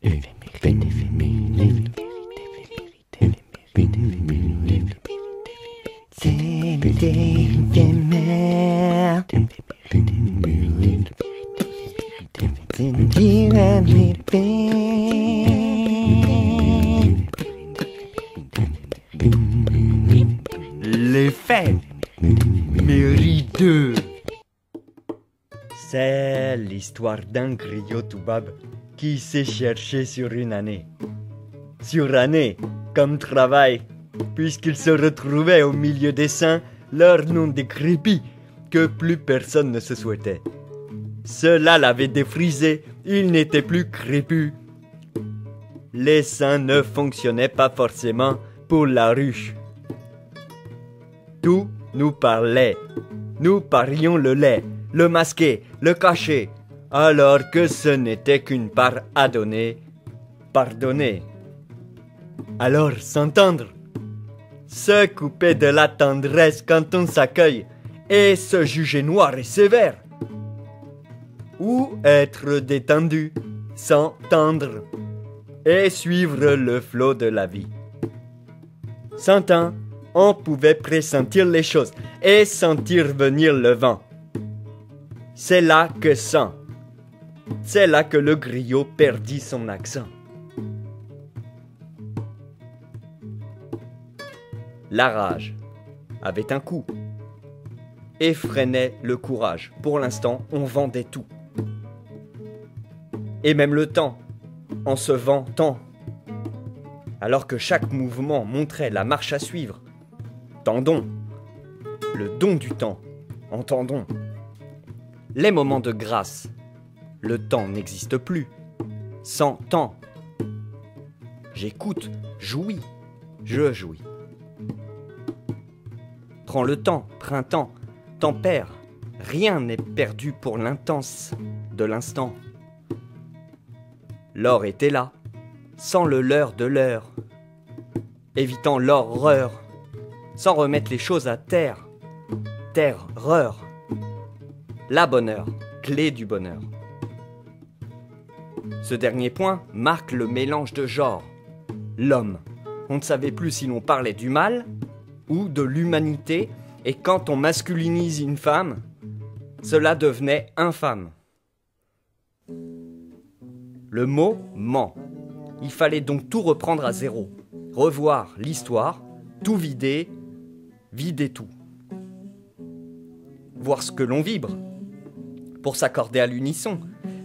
Les faits mériteux. C'est l'histoire d'un griot toubab qui s'est cherché sur une année. Sur année, comme travail, puisqu'il se retrouvait au milieu des saints, leur nom décrépit, que plus personne ne se souhaitait. Cela l'avait défrisé, il n'était plus crépus. Les saints ne fonctionnaient pas forcément pour la ruche. Tout nous parlait. Nous parions le lait, le masquer, le cacher, alors que ce n'était qu'une part à donner, pardonner. Alors s'entendre, se couper de la tendresse quand on s'accueille et se juger noir et sévère. Ou être détendu, s'entendre et suivre le flot de la vie. S'entend, on pouvait pressentir les choses et sentir venir le vent. C'est là que c'est là que le griot perdit son accent. La rage avait un coup, effrénait le courage. Pour l'instant, on vendait tout. Et même le temps, en se vantant. Alors que chaque mouvement montrait la marche à suivre. Tendons, le don du temps, entendons. Les moments de grâce, le temps n'existe plus. Sans temps. J'écoute, jouis, je jouis. Prends le temps, printemps, tempère. Rien n'est perdu pour l'intense de l'instant. L'or était là, sans le leurre de l'heure, évitant l'horreur, sans remettre les choses à terre. Terreur. La bonne heure, clé du bonheur. Ce dernier point marque le mélange de genres. L'homme. On ne savait plus si l'on parlait du mal ou de l'humanité, et quand on masculinise une femme, cela devenait infâme. Le mot ment. Il fallait donc tout reprendre à zéro, revoir l'histoire, tout vider, vider tout. Voir ce que l'on vibre, pour s'accorder à l'unisson,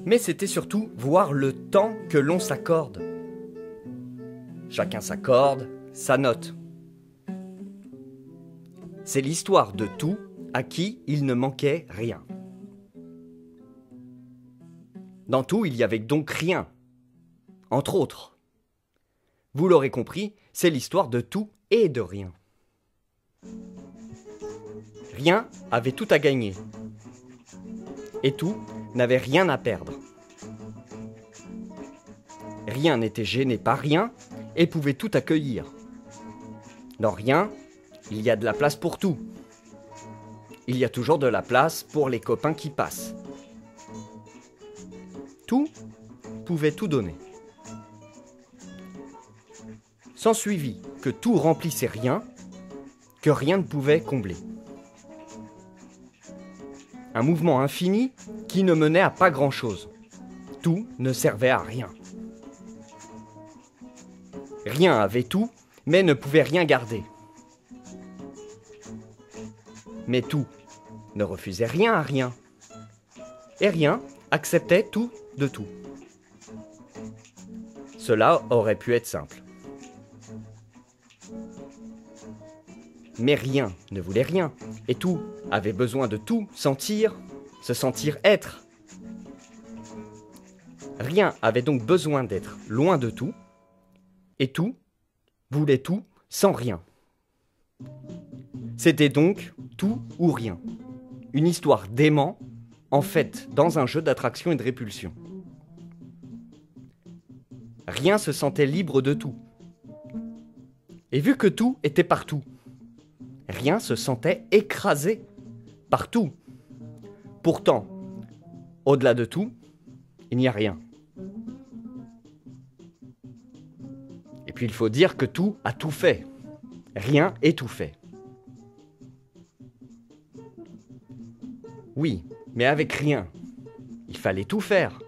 mais c'était surtout voir le temps que l'on s'accorde. Chacun s'accorde sa note. C'est l'histoire de tout à qui il ne manquait rien. Dans tout, il y avait donc rien, entre autres. Vous l'aurez compris, c'est l'histoire de tout et de rien. Rien avait tout à gagner. Et tout n'avait rien à perdre. Rien n'était gêné par rien et pouvait tout accueillir. Dans rien, il y a de la place pour tout. Il y a toujours de la place pour les copains qui passent. Tout pouvait tout donner. S'ensuivit que tout remplissait rien, que rien ne pouvait combler. Un mouvement infini qui ne menait à pas grand-chose. Tout ne servait à rien. Rien avait tout, mais ne pouvait rien garder. Mais tout ne refusait rien à rien. Et rien acceptait tout de tout. Cela aurait pu être simple. Mais rien ne voulait rien, et tout avait besoin de tout sentir, se sentir être. Rien avait donc besoin d'être loin de tout, et tout voulait tout sans rien. C'était donc tout ou rien. Une histoire d'aimant, en fait, dans un jeu d'attraction et de répulsion. Rien se sentait libre de tout. Et vu que tout était partout, rien se sentait écrasé par tout. Pourtant, au-delà de tout, il n'y a rien. puis il faut dire que tout a tout fait. Rien est tout fait. Oui, mais avec rien, il fallait tout faire.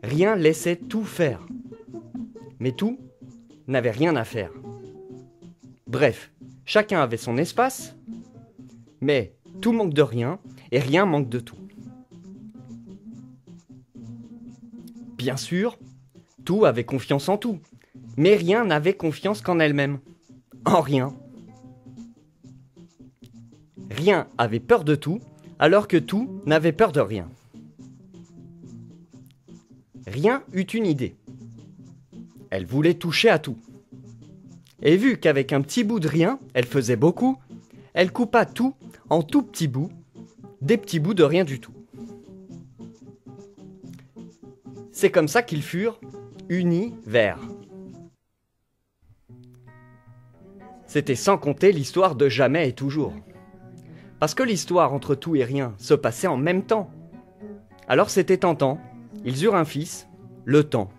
Rien laissait tout faire. Mais tout n'avait rien à faire. Bref, chacun avait son espace, mais tout manque de rien et rien manque de tout. Bien sûr, tout avait confiance en tout, mais rien n'avait confiance qu'en elle-même. En rien. Rien avait peur de tout, alors que tout n'avait peur de rien. Rien eut une idée. Elle voulait toucher à tout. Et vu qu'avec un petit bout de rien, elle faisait beaucoup, elle coupa tout en tout petits bouts, des petits bouts de rien du tout. C'est comme ça qu'ils furent unis vers. C'était sans compter l'histoire de jamais et toujours. Parce que l'histoire entre tout et rien se passait en même temps. Alors c'était tentant, ils eurent un fils, le temps.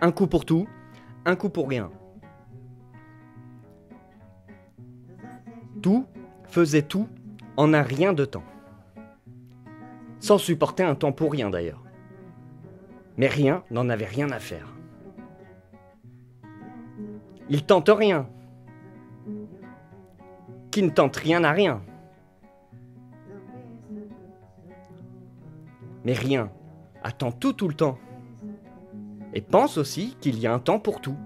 Un coup pour tout, un coup pour rien. Tout faisait tout en un rien de temps. Sans supporter un temps pour rien d'ailleurs. Mais rien n'en avait rien à faire. Il tente rien. Qui ne tente rien n'a rien. Mais rien attend tout le temps. Et pense aussi qu'il y a un temps pour tout.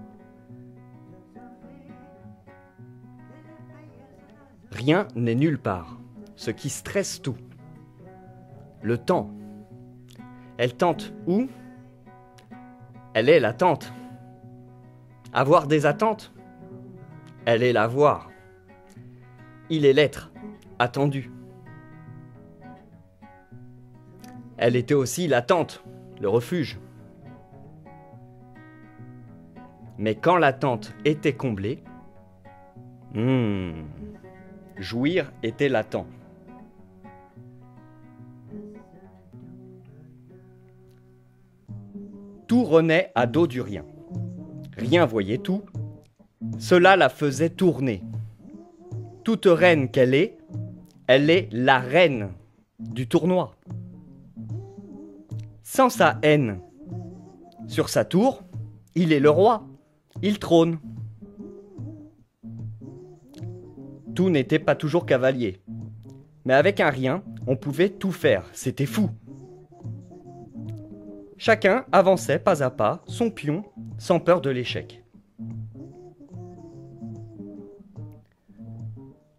Rien n'est nulle part, ce qui stresse tout. Le temps. Elle tente où? Elle est l'attente. Avoir des attentes. Elle est l'avoir. Il est l'être, attendu. Elle était aussi l'attente, le refuge. Mais quand l'attente était comblée, jouir était latent. Tout renaît à dos du rien. Rien voyait tout. Cela la faisait tourner. Toute reine qu'elle est, elle est la reine du tournoi. Sans sa haine, sur sa tour, il est le roi, il trône. Tout n'était pas toujours cavalier, mais avec un rien, on pouvait tout faire, c'était fou. Chacun avançait pas à pas son pion, sans peur de l'échec.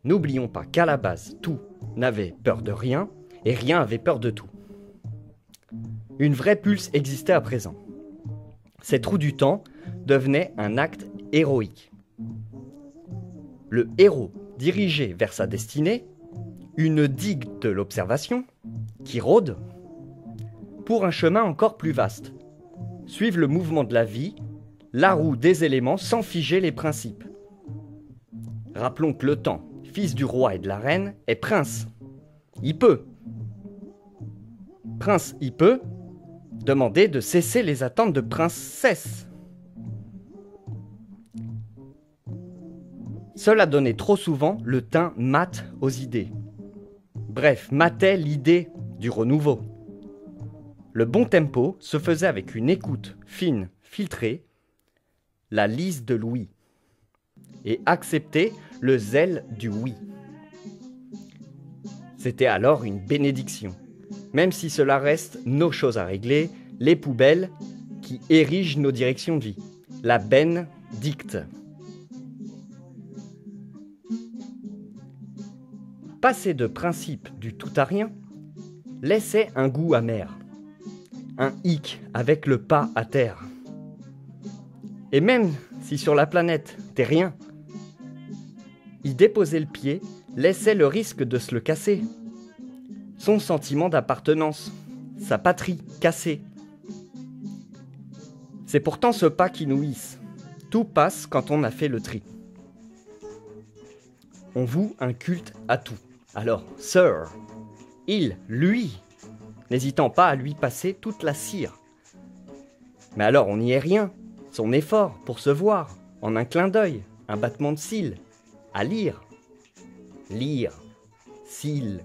N'oublions pas qu'à la base, tout n'avait peur de rien et rien avait peur de tout. Une vraie pulse existait à présent. Cette roue du temps devenait un acte héroïque. Le héros dirigé vers sa destinée, une digue de l'observation qui rôde pour un chemin encore plus vaste. Suivre le mouvement de la vie, la roue des éléments sans figer les principes. Rappelons que le temps, fils du roi et de la reine, est prince. Il peut. Prince, il peut demander de cesser les attentes de princesse. Cela donnait trop souvent le teint mat aux idées. Bref, matait l'idée du renouveau. Le bon tempo se faisait avec une écoute fine, filtrée, la lise de l'ouïe, et accepter le zèle du oui. C'était alors une bénédiction, même si cela reste nos choses à régler, les poubelles qui érigent nos directions de vie. La benne dicte. Passer de principe du tout à rien laissait un goût amer, un hic avec le pas à terre. Et même si sur la planète t'es rien, y déposer le pied laissait le risque de se le casser. Son sentiment d'appartenance, sa patrie cassée. C'est pourtant ce pas qui nous hisse. Tout passe quand on a fait le tri. On voue un culte à tout. Alors, Sir, il, lui, n'hésitant pas à lui passer toute la cire. Mais alors on n'y est rien. son effort pour se voir, en un clin d'œil, un battement de cils, à lire, cils,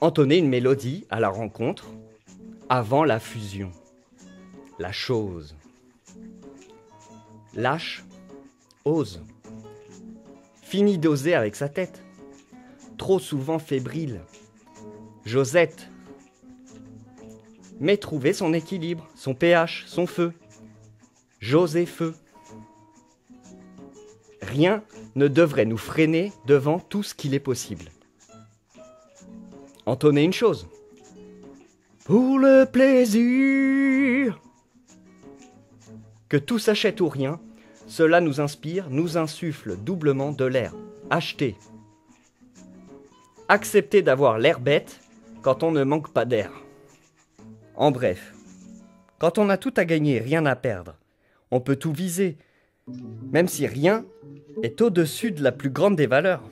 entonner une mélodie à la rencontre, avant la fusion, la chose. Lâche, ose, finit d'oser avec sa tête, trop souvent fébrile, Josette, mais trouver son équilibre, son pH, son feu, José feu. Rien ne devrait nous freiner devant tout ce qu'il est possible. Entonner une chose. Pour le plaisir. Que tout s'achète ou rien, cela nous inspire, nous insuffle doublement de l'air. Acheter. Accepter d'avoir l'air bête quand on ne manque pas d'air. En bref, quand on a tout à gagner et rien à perdre, on peut tout viser, même si rien est au-dessus de la plus grande des valeurs.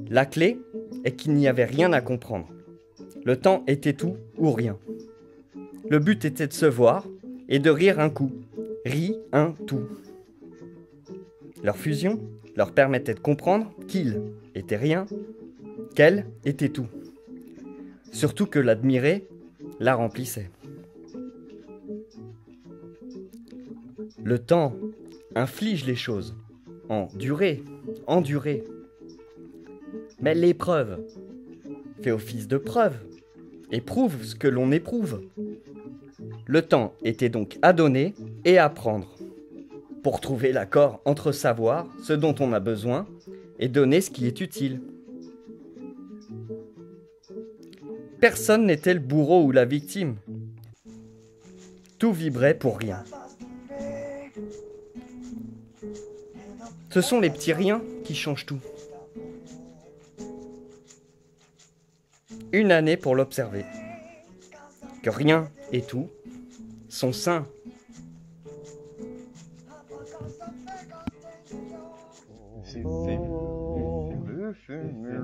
La clé est qu'il n'y avait rien à comprendre. Le temps était tout ou rien. Le but était de se voir et de rire un coup. Rit un tout. Leur fusion leur permettait de comprendre qu'ils étaient rien, qu'elle était tout. Surtout que l'admirer la remplissait. Le temps inflige les choses en durée, endurée. Mais l'épreuve fait office de preuve et prouve ce que l'on éprouve. Le temps était donc à donner et à prendre pour trouver l'accord entre savoir ce dont on a besoin et donner ce qui est utile. Personne n'était le bourreau ou la victime. Tout vibrait pour rien. Ce sont les petits riens qui changent tout. Une année pour l'observer. Que rien et tout sont sains. Éphéméride.